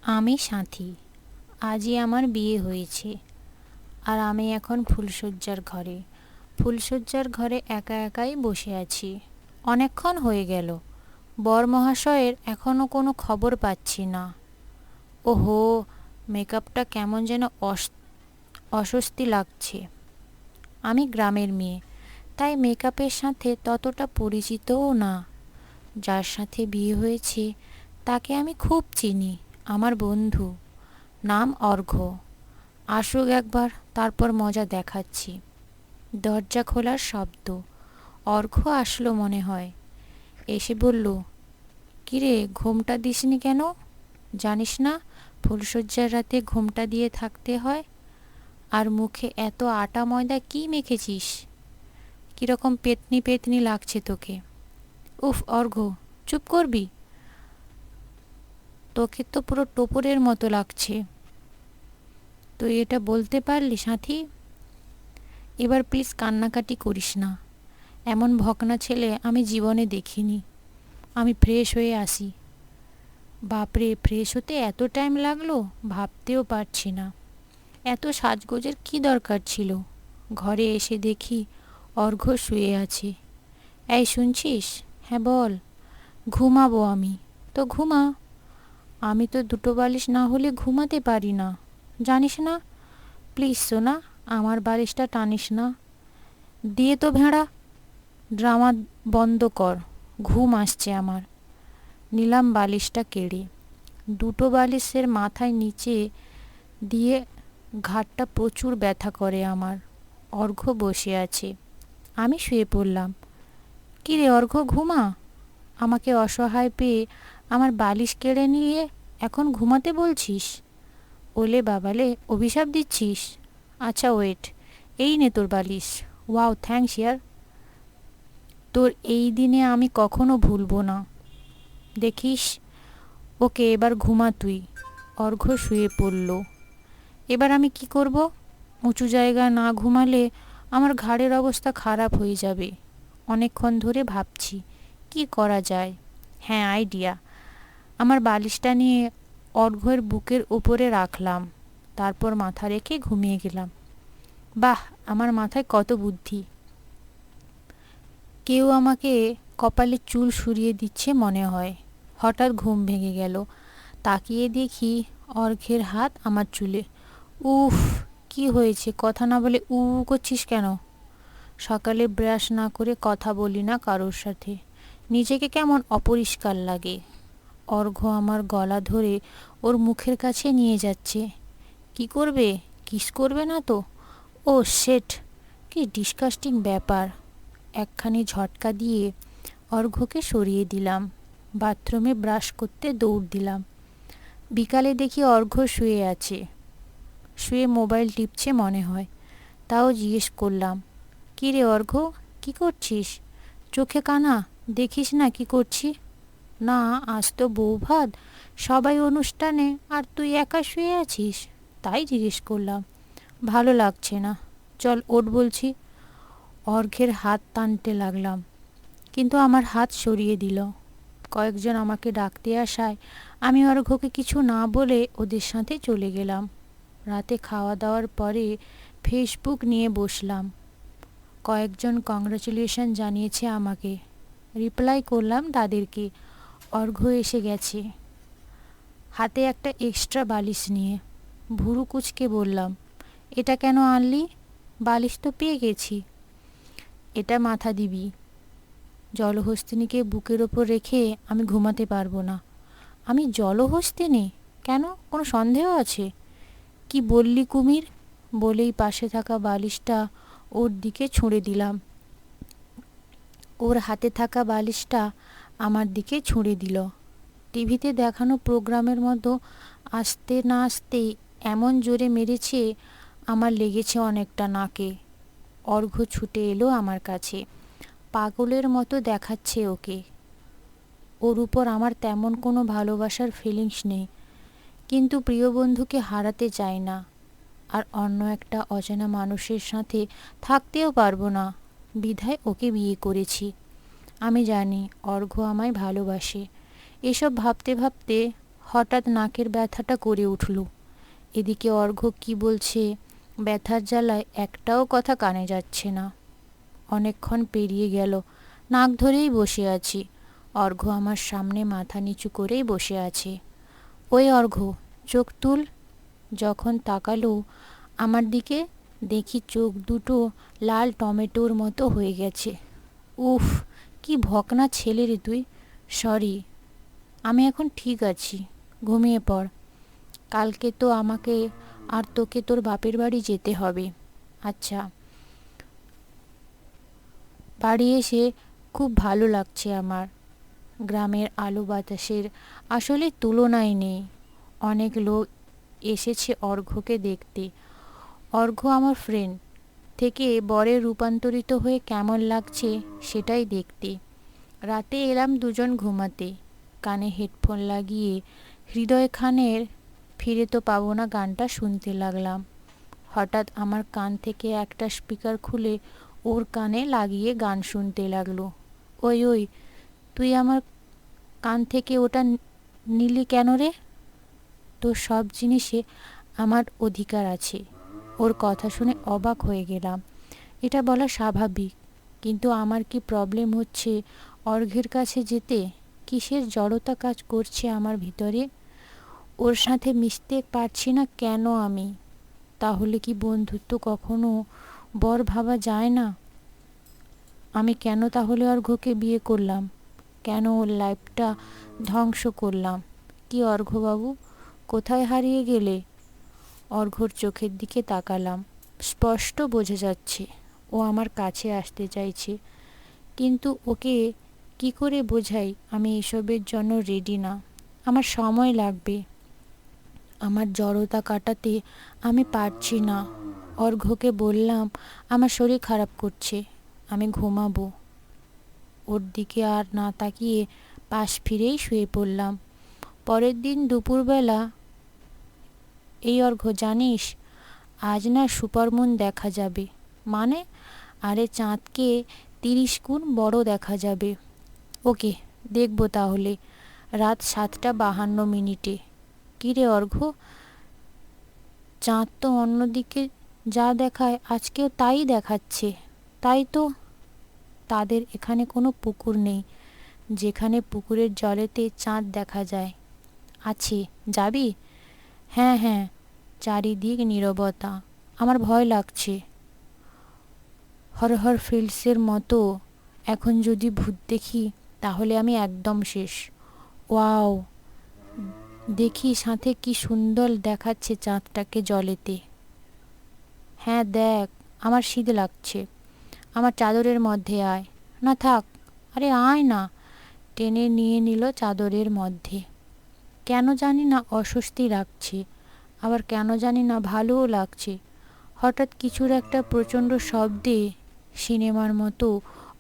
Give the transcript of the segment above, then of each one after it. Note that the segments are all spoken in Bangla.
আমি সাথী। আজই আমার বিয়ে হয়েছে, আর আমি এখন ফুলশয্যার ঘরে একা একাই বসে আছি। অনেকক্ষণ হয়ে গেল, বর মহাশয়ের এখনো কোনো খবর পাচ্ছি না। ওহো, মেকআপটা কেমন যেন অস্বস্তি লাগছে। আমি গ্রামের মেয়ে, তাই মেকআপের সাথে ততটা পরিচিতও না। যার সাথে বিয়ে হয়েছে তাকে আমি খুব চিনি, আমার বন্ধু, নাম অর্ঘ্য। আসুক একবার, তারপর মজা দেখাচ্ছি। দরজা খোলার শব্দ। অর্ঘ্য আসলো মনে হয়। এসে বলল, কিরে, ঘুমটা দিসনি কেন? জানিস না ফুলশয্যার রাতে ঘুমটা দিয়ে থাকতে হয়? আর মুখে এত আটা ময়দা কি মেখেছিস? কিরকম পেতনি পেতনি লাগছে তোকে। উফ অর্ঘ্য, চুপ করবি? তোকে তো পুরো টোপরের মতো লাগছে। তুই এটা বলতে পারলি সাথী? এবার প্লিজ কান্নাকাটি করিস না। এমন ভকনা ছেলে আমি জীবনে দেখিনি। আমি ফ্রেশ হয়ে আসি। বাপরে, ফ্রেশ হতে এত টাইম লাগলো, ভাবতেও পারছি না। এত সাজগোজের কি দরকার ছিল? ঘরে এসে দেখি অর্ঘ্য শুয়ে আছে। এই শুনছিস? হ্যাঁ বল। ঘুমাবো আমি। তো ঘুমা। আমি তো দুটো বালিশ না হলে ঘুমাতে পারি না, জানিস না? প্লিজ সোনা, আমার বালিশটা টানিস না। দিয়ে তো ভেড়া, ড্রামা বন্ধ কর, ঘুম আসছে আমার। নিলাম বালিশটা কেড়ে। দুটো বালিশের মাথায় নিচে দিয়ে ঘাটটা প্রচুর ব্যথা করে আমার। অর্ঘ্য বসে আছে, আমি শুয়ে পড়লাম। কি রে অর্ঘ্য, ঘুমা। আমাকে অসহায় পেয়ে আমার বালিশ কেড়ে নিয়ে এখন ঘুমাতে বলছিস? ওলে বাবালে, অভিশাপ দিচ্ছিস? আচ্ছা ওয়েট, এই নে তোর বালিশ। ওয়াও, থ্যাঙ্কস ইয়ার। তোর এই দিনে আমি কখনো ভুলবো না, দেখিস। ওকে, এবার ঘুমা তুই। অর্ঘ্য শুয়ে পড়ল। এবার আমি কি করব? উঁচু জায়গায় না ঘুমালে আমার ঘাড়ের অবস্থা খারাপ হয়ে যাবে। অনেকক্ষণ ধরে ভাবছি কি করা যায়। হ্যাঁ, আইডিয়া। আমার বালিশটা নিয়ে অর্ঘ্যের বুকের উপরে রাখলাম, তারপর মাথা রেখে ঘুমিয়ে গেলাম। বাহ, আমার মাথায় কত বুদ্ধি। কেউ আমাকে কপালে চুল সরিয়ে দিচ্ছে মনে হয়। হঠাৎ ঘুম ভেঙে গেল। তাকিয়ে দেখি অর্ঘ্যের হাত আমার চুলে। উফ, কি হয়েছে? কথা না বলে উ করছিস কেন? সকালে ব্রাশ না করে কথা বলি না কারোর সাথে, নিজেকে কেমন অপরিষ্কার লাগে। অর্ঘ্য আমার গলা ধরে ওর মুখের কাছে নিয়ে যাচ্ছে। কি করবে? কিস করবে না তো? ও শেট, কি ডিসকাস্টিং ব্যাপার। একখানি ঝটকা দিয়ে অর্ঘ্যকে সরিয়ে দিলাম। বাথরুমে ব্রাশ করতে দৌড় দিলাম। বিকালে দেখি অর্ঘ্য শুয়ে আছে, শুয়ে মোবাইল টিপছে মনে হয়। তাও জিজ্ঞেস করলাম, কী রে অর্ঘ্য, কী করছিস? চোখে কানা, দেখিস না কি করছি? না, আজ তো বৌভাত, সবাই অনুষ্ঠানে, আর তুই একা শুয়ে আছিস, তাই জিজ্ঞেস করলাম। ভালো লাগছে না, চল ওঠ বলছি। অর্ঘ্যের হাত টানতে লাগলাম, কিন্তু আমার হাত সরিয়ে দিল। কয়েকজন আমাকে ডাকতে আসায় আমি অর্ঘ্যকে কিছু না বলে ওদের সাথে চলে গেলাম। রাতে খাওয়া দাওয়ার পরে ফেসবুক নিয়ে বসলাম। কয়েকজন কংগ্রাচুলেশন জানিয়েছে আমাকে, রিপ্লাই করলাম তাদেরকে। অর্ঘ্য এসে গেছে, হাতে একটা এক্সট্রা বালিশ নিয়ে। ভুরু কুচকে বললাম, এটা কেন আনলি? বালিশ তো পেয়ে গেছি। এটা মাথা দিবি। জলহস্তিনীকে বুকের ওপর রেখে আমি ঘুমাতে পারবো না। আমি জলহস্তিনী? কেন, কোনো সন্দেহ আছে? কি বললি কুমির? বলেই পাশে থাকা বালিশটা ওর দিকে ছুঁড়ে দিলাম। ওর হাতে থাকা বালিশটা আমার দিকে ছুঁড়ে দিল। টিভিতে দেখানো প্রোগ্রামের মতো আসতে না আসতেই এমন জোরে মেরেছে, আমার লেগেছে অনেকটা নাকে। অর্ঘ্য ছুটে এলো আমার কাছে, পাগলের মতো দেখাচ্ছে ওকে। ওর উপর আমার তেমন কোনো ভালোবাসার ফিলিংস নেই, কিন্তু প্রিয় বন্ধুকে হারাতে চাই না, আর অন্য একটা অচেনা মানুষের সাথে থাকতেও পারবো না, বিধায় ওকে বিয়ে করেছি। আমি জানি অর্ঘ্য আমায় ভালোবাসে। এসব ভাবতে ভাবতে হঠাৎ নাকের ব্যথাটা করে উঠল। এদিকে অর্ঘ্য কি বলছে ব্যথার জ্বালায় একটাও কথা কানে যাচ্ছে না। অনেকক্ষণ পেরিয়ে গেল, নাক ধরেই বসে আছি। অর্ঘ্য আমার সামনে মাথা নিচু করেই বসে আছে। ওই অর্ঘ্য, চোখ তুল। যখন তাকালো আমার দিকে, দেখি চোখ দুটো লাল টমেটোর মতো হয়ে গেছে। উফ, কি ভকনা ছেলে রে তুই। সরি, আমি এখন ঠিক আছি, ঘুমিয়ে পড়। কালকে তো আমাকে আর তোকে তোর বাপের বাড়ি যেতে হবে। আচ্ছা। বাড়ি এসে খুব ভালো লাগছে আমার। গ্রামের আলো বাতাসের আসলে তুলনাই নেই। অনেক লোক এসেছে অর্ঘ্যকে দেখতে। অর্ঘ্য আমার ফ্রেন্ড থেকে বরে রূপান্তরিত হয়ে কেমন লাগছে সেটাই দেখতে। রাতে এলাম দুজন ঘুমাতে। কানে হেডফোন লাগিয়ে হৃদয় খানের ফিরে তো পাবো না গানটা শুনতে লাগলাম। হঠাৎ আমার কান থেকে একটা স্পিকার খুলে ওর কানে লাগিয়ে গান শুনতে লাগলো। ওই ওই, তুই আমার কান থেকে ওটা নিলি কেন রে? তোর সব জিনিসে আমার অধিকার আছে। ওর কথা শুনে অবাক হয়ে গেলাম। এটা বলা স্বাভাবিক, কিন্তু আমার কি প্রবলেম হচ্ছে অর্ঘ্যের কাছে যেতে? কিসের জড়তা কাজ করছে আমার ভিতরে? ওর সাথে মিশতে পারছি না কেন আমি? তাহলে কি বন্ধুত্ব কখনো বর ভাবা যায় না? আমি কেন তাহলে অর্ঘ্যকে বিয়ে করলাম? কেন ওর লাইফটা ধ্বংস করলাম? কি অর্ঘ্যবাবু, কোথায় হারিয়ে গেলে? অর্ঘ্যর চোখের দিকে তাকালাম। স্পষ্ট বোঝা যাচ্ছে ও আমার কাছে আসতে চাইছে, কিন্তু ওকে কি করে বোঝাই আমি এসবের জন্য রেডি না। আমার সময় লাগবে। আমার জড়তা কাটাতে আমি পারছি না। অর্ঘ্যকে বললাম আমার শরীর খারাপ করছে, আমি ঘুমাবো। ওর দিকে আর না তাকিয়ে পাশ ফিরেই শুয়ে পড়লাম। পরের দিন দুপুরবেলা, এই অর্ঘ্য জানিস, আজ না সুপারমুন দেখা যাবে। মানে? আরে চাঁদকে 30 গুণ বড় দেখা যাবে। ওকে, দেখব তাহলে। রাত 7:52। কী রে অর্ঘ্য, চাঁদ তো অন্যদিকে যা দেখায় আজকেও তাই দেখাচ্ছে। তাই তো। তাদের এখানে কোনো পুকুর নেই যেখানে পুকুরের জলেতে চাঁদ দেখা যায়। আছে, যাবি? হ্যাঁ হ্যাঁ। চারিদিক নীরবতা। আমার ভয় লাগছে। হরহর ফিল্ডসের মতো এখন যদি ভূত দেখি তাহলে আমি একদম শেষ। ওয়াও, দেখি সাথে কি সুন্দর দেখাচ্ছে চাঁদটাকে জলেতে। হ্যাঁ দেখ, আমার শীত লাগছে। আমার চাদরের মধ্যে আয়। না থাক, আরে আয় না। টেনে নিয়ে নিল চাদরের মধ্যে। কেন জানি না অস্বস্তি লাগছে, আবার কেন জানি না ভালোও লাগছে। হঠাৎ কিছুর একটা প্রচণ্ড শব্দে সিনেমার মতো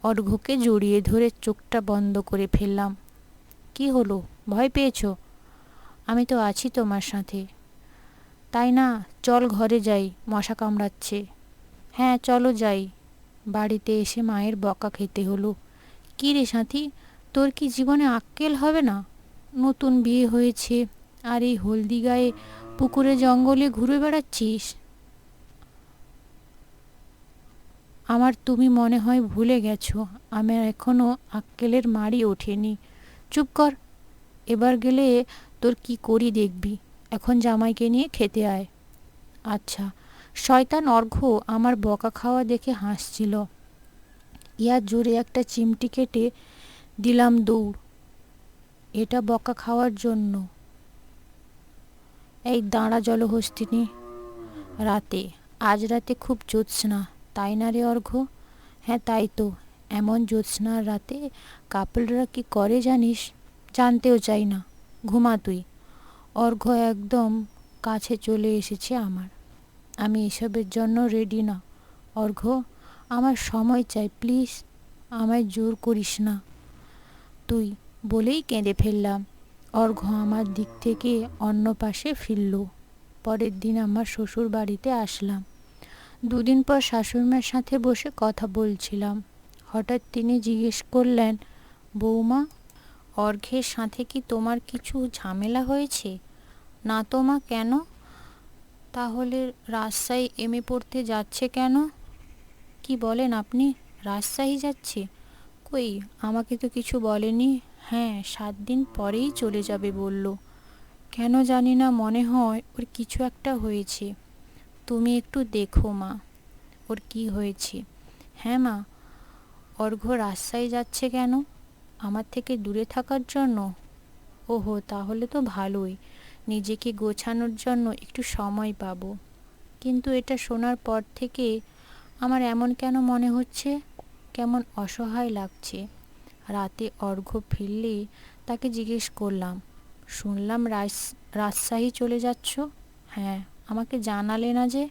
অর্ঘ্যকে জড়িয়ে ধরে চোখটা বন্ধ করে ফেললাম। কি হলো, ভয় পেয়েছো? আমি তো আছি তোমার সাথে। তাই না? চল ঘরে যাই, মশা কামড়াচ্ছে। হ্যাঁ চলো যাই। বাড়িতে এসে মায়ের বকা খেতে হলো। কী রে সাথী, তোর কি জীবনে আক্কেল হবে না? নতুন বিয়ে হয়েছে আর এই হলদি গায়ে পুকুরে জঙ্গলে ঘুরে বেড়াচ্ছিস। আমার তুমি মনে হয় ভুলে গেছো আমার এখনো আক্কেলের মাড়ি ওঠেনি। চুপ কর, এবার গেলে তোর কি করি দেখবি। এখন জামাইকে নিয়ে খেতে আয়। আচ্ছা। শয়তান অর্ঘ্য আমার বকা খাওয়া দেখে হাসছিল। ইয়া জোরে একটা চিমটি কেটে দিলাম দৌড়। এটা বকা খাওয়ার জন্য। এই দাঁড়া জলহস্তিনী। রাতে, আজ রাতে খুব জ্যোৎস্না, তাই না রে অর্ঘ্য? হ্যাঁ তাই তো। এমন জ্যোৎস্নার রাতে কাপলরা কি করে জানিস? জানতেও চাই না, ঘুমা তুই। অর্ঘ্য একদম কাছে চলে এসেছে আমার। আমি এসবের জন্য রেডি না অর্ঘ্য, আমার সময় চাই প্লিজ, আমায় জোর করিস না তুই। বলেই কেঁদে ফেললাম। অর্ঘ্য আমার দিক থেকে অন্য পাশে ফিরল। পরের দিন আমার শ্বশুর বাড়িতে আসলাম। দুদিন পর শাশুড়িমার সাথে বসে কথা বলছিলাম। হঠাৎ তিনি জিজ্ঞেস করলেন, বৌমা, অর্ঘ্যের সাথে কি তোমার কিছু ঝামেলা হয়েছে? না তো মা, কেন? তাহলে রাজশাহী এমএ পড়তে যাচ্ছে কেন? কি বলেন আপনি? রাজশাহী যাচ্ছে? কই, আমাকে তো কিছু বলেনি। হ্যাঁ, 7 দিন পরেই চলে যাবে বলল। কেন জানি না, মনে হয় ওর কিছু একটা হয়েছে। তুমি একটু দেখো মা, ওর কি হয়েছে। হ্যাঁ মা। অর্ঘ্য রাজশাহী যাচ্ছে কেন? আমার থেকে দূরে থাকার জন্য? ওহো, তাহলে তো ভালোই, নিজেকে গোছানোর জন্য একটু সময় পাবো। কিন্তু এটা শোনার পর থেকে আমার এমন কেন মনে হচ্ছে, কেমন অসহায় লাগছে। রাতে অর্ঘ্য ফিরলে তাকে জিজ্ঞেস করলাম, শুনলাম রাজশাহী চলে যাচ্ছ? হ্যাঁ। আমাকে জানালে না যে?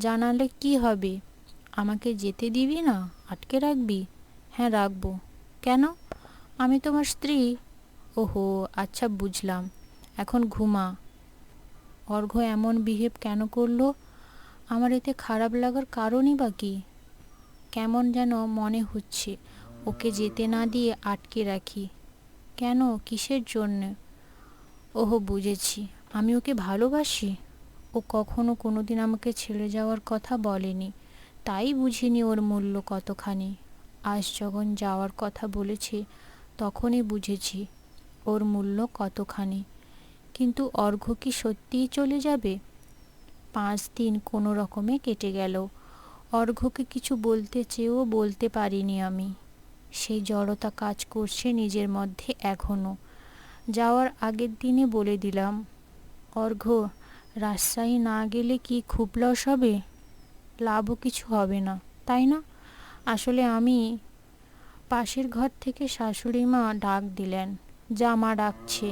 জানালে কি হবে? আমাকে যেতে দিবি না? আটকে রাখবি? হ্যাঁ, রাখবো। কেন? আমি তোমার স্ত্রী। ওহো, আচ্ছা বুঝলাম। এখন ঘুমা। অর্ঘ্য এমন বিহেভ কেন করলো? আমার এতে খারাপ লাগার কারণই বা কি? কেমন যেন মনে হচ্ছে ওকে যেতে না দিয়ে আটকে রাখি। কেন, কিসের জন্য? ওহো, বুঝেছি, আমি ওকে ভালোবাসি। ও কখনো কোনোদিন আমাকে ছেড়ে যাওয়ার কথা বলেনি, তাই বুঝিনি ওর মূল্য কতখানি। আজ যখন যাওয়ার কথা বলেছে তখনই বুঝেছি ওর মূল্য কতখানি। কিন্তু অর্ঘ্য কি সত্যিই চলে যাবে? 5 দিন কোনো রকমে কেটে গেল। অর্ঘ্যকে কিছু বলতে চেয়েও বলতে পারিনি আমি। সেই জড়তা কাজ করছে নিজের মধ্যে এখনও। যাওয়ার আগের দিনে বলে দিলাম, অর্ঘ্য, রাজশাহী না গেলে কি খুব লস হবে? লাভও কিছু হবে না, তাই না? আসলে আমি পাশের ঘর থেকে শাশুড়ি মা ডাক দিলেন, যা মা ডাকছে।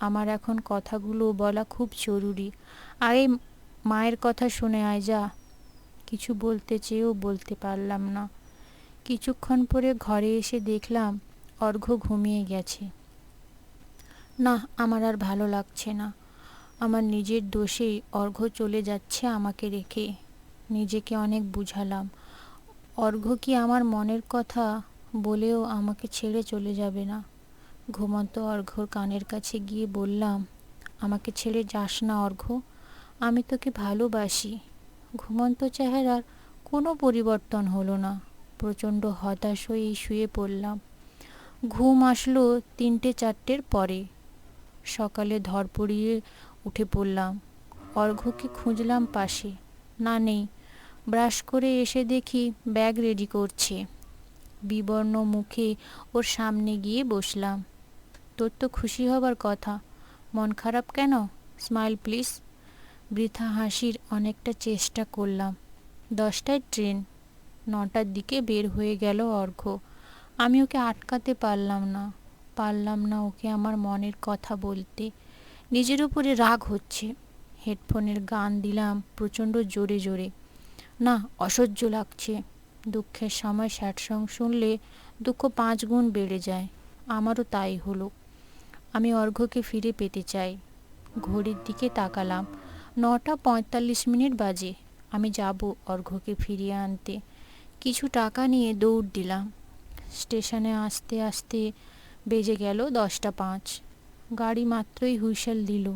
আমার এখন কথাগুলো বলা খুব জরুরি। আরে, মায়ের কথা শুনে আয় যা। কিছু বলতে চেয়েও বলতে পারলাম না। কিছুক্ষণ পরে ঘরে এসে দেখলাম অর্ঘ্য ঘুমিয়ে গেছে। না, আমার আর ভালো লাগছে না। আমার নিজের দোষেই অর্ঘ্য চলে যাচ্ছে আমাকে রেখে। নিজেকে অনেক বুঝালাম, অর্ঘ্য কি আমার মনের কথা বলেও আমাকে ছেড়ে চলে যাবে না। ঘুমন্ত অর্ঘ্যর কানের কাছে গিয়ে বললাম, আমাকে ছেড়ে যাস না অর্ঘ্য, আমি তোকে ভালোবাসি। ঘুমন্ত চেহারার কোনো পরিবর্তন হলো না। প্রচণ্ড হতাশ হয়ে শুয়ে পড়লাম। ঘুম আসলো 3টে-4টের পরে। সকালে ধরপড়িয়ে উঠে পড়লাম। অর্ঘ্যকে খুঁজলাম পাশে, না নেই। ব্রাশ করে এসে দেখি ব্যাগ রেডি করছে। বিবর্ণ মুখে ওর সামনে গিয়ে বসলাম। তোর তো খুশি হবার কথা, মন খারাপ কেন? Smile please. বৃথা হাসির অনেকটা চেষ্টা করলাম। 10টায় ট্রেন, 9টার দিকে বের হয়ে গেল অর্ঘ্য। আমি ওকে আটকাতে পারলাম না ওকে আমার মনের কথা বলতে। নিজের উপরে রাগ হচ্ছে। হেডফোনের গান দিলাম প্রচণ্ড জোরে জোরে। না, অসহ্য লাগছে। দুঃখের সময় স্যাড সং শুনলে দুঃখ 5 গুণ বেড়ে যায়। আমারও তাই হলো। আমি অর্ঘ্যকে ফিরে পেতে চাই। ঘড়ির দিকে তাকালাম, 9টা 45 বাজে। আমি যাব অর্ঘ্যকে ফিরিয়ে আনতে। কিছু টাকা নিয়ে দৌড় দিলাম। স্টেশনে আসতে আসতে বেজে গেল 10টা 5। গাড়ি মাত্রই হুইসেল দিল,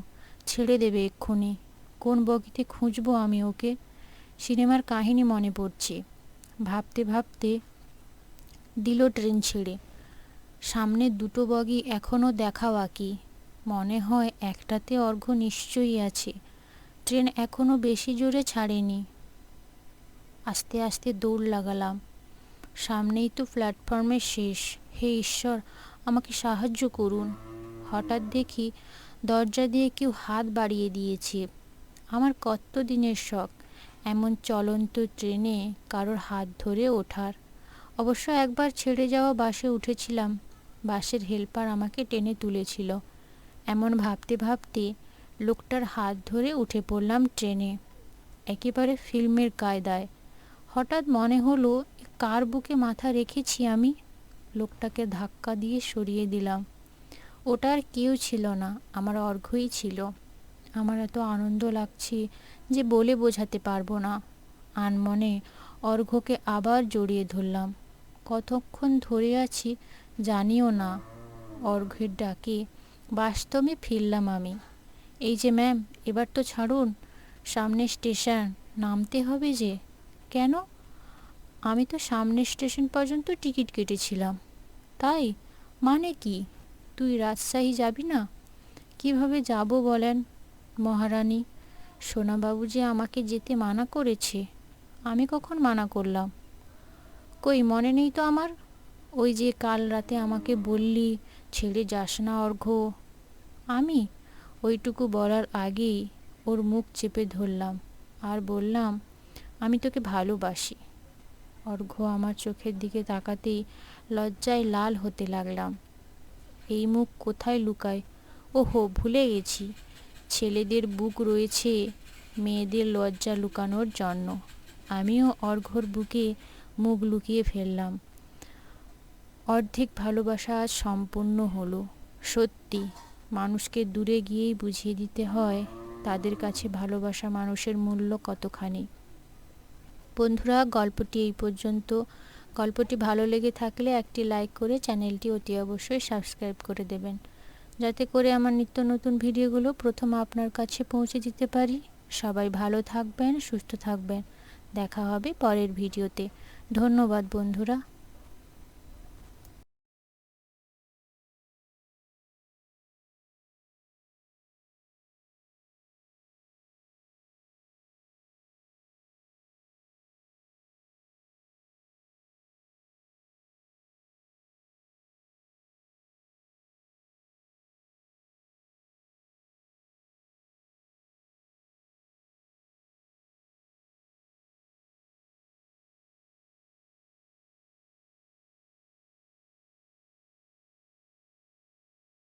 ছেড়ে দেবে এক্ষুনি। কোন বগিতে খুঁজবো আমি ওকে? সিনেমার কাহিনী মনে পড়ছে। ভাবতে ভাবতে দিল ট্রেন ছেড়ে। সামনে 2টো বগি এখনও দেখা বাকি। মনে হয় একটাতে অর্ঘ্য নিশ্চয়ই আছে। ট্রেন এখনও বেশি জোরে ছাড়েনি। আস্তে আস্তে দৌড় লাগালাম। সামনেই তো প্ল্যাটফর্মের শেষ। হে ঈশ্বর, আমাকে সাহায্য করুন। হঠাৎ দেখি দরজা দিয়ে কেউ হাত বাড়িয়ে দিয়েছে। আমার কত দিনের শখ এমন চলন্ত ট্রেনে কারোর হাত ধরে ওঠার। অবশ্য একবার ছেড়ে যাওয়া বাসে উঠেছিলাম। বাসের হেল্পার আমাকে টেনে তুলেছিল। এমন ভাবতে ভাবতে লোকটার হাত ধরে উঠে পড়লাম ট্রেনে, একেবারে ফিল্মের কায়দায়। হঠাৎ মনে হলো, কার বুকে মাথা রেখেছি আমি? লোকটাকে ধাক্কা দিয়ে সরিয়ে দিলাম। ওটা আর কেউ ছিল না, আমার অর্ঘ্যই ছিল। আমার এত আনন্দ লাগছে যে বলে বোঝাতে পারবো না। আনমনে অর্ঘ্যকে আবার জড়িয়ে ধরলাম। কতক্ষণ ধরে আছি জানিও না। অর্ঘ্যের ডাকে বাস্তবে ফিরলাম আমি। এই যে ম্যাম, এবার তো ছাড়ুন, সামনে স্টেশন, নামতে হবে যে। কেন? আমি তো সামনের স্টেশন পর্যন্ত টিকিট কেটেছিলাম। তাই? মানে কি? তুই রাজশাহী যাবি না? কিভাবে যাব বলেন মহারানী? সোনাবাবু যে আমাকে যেতে মানা করেছে। আমি কখন মানা করলাম? কই মনে নেই তো আমার। ওই যে কাল রাতে আমাকে বললি ছেড়ে যাস না অর্ঘ্য। আমি ওইটুকু বলার আগেই ওর মুখ চেপে ধরলাম আর বললাম, আমি তোকে ভালোবাসি। অর্ঘ্য আমার চোখের দিকে তাকাতেই লজ্জায় লাল হতে লাগলাম। এই মুখ কোথায় লুকায়? ওহো, ভুলে গেছি, ছেলেদের বুক রয়েছে মেয়েদের লজ্জা লুকানোর জন্য। আমিও অর্ঘ্যর বুকে মুখ লুকিয়ে ফেললাম। অর্ধেক ভালোবাসা আজ সম্পূর্ণ হলো। সত্যি, মানুষকে দূরে গিয়েই বুঝিয়ে দিতে হয় তাদের কাছে ভালোবাসা মানুষের মূল্য কতখানি। বন্ধুরা, গল্পটি এই পর্যন্ত। গল্পটি ভালো লেগে থাকলে একটি লাইক করে চ্যানেলটি অতি অবশ্যই সাবস্ক্রাইব করে দেবেন, যাতে করে আমার নিত্য নতুন ভিডিওগুলো প্রথম আপনার কাছে পৌঁছে দিতে পারি। সবাই ভালো থাকবেন, সুস্থ থাকবেন। দেখা হবে পরের ভিডিওতে। ধন্যবাদ বন্ধুরা।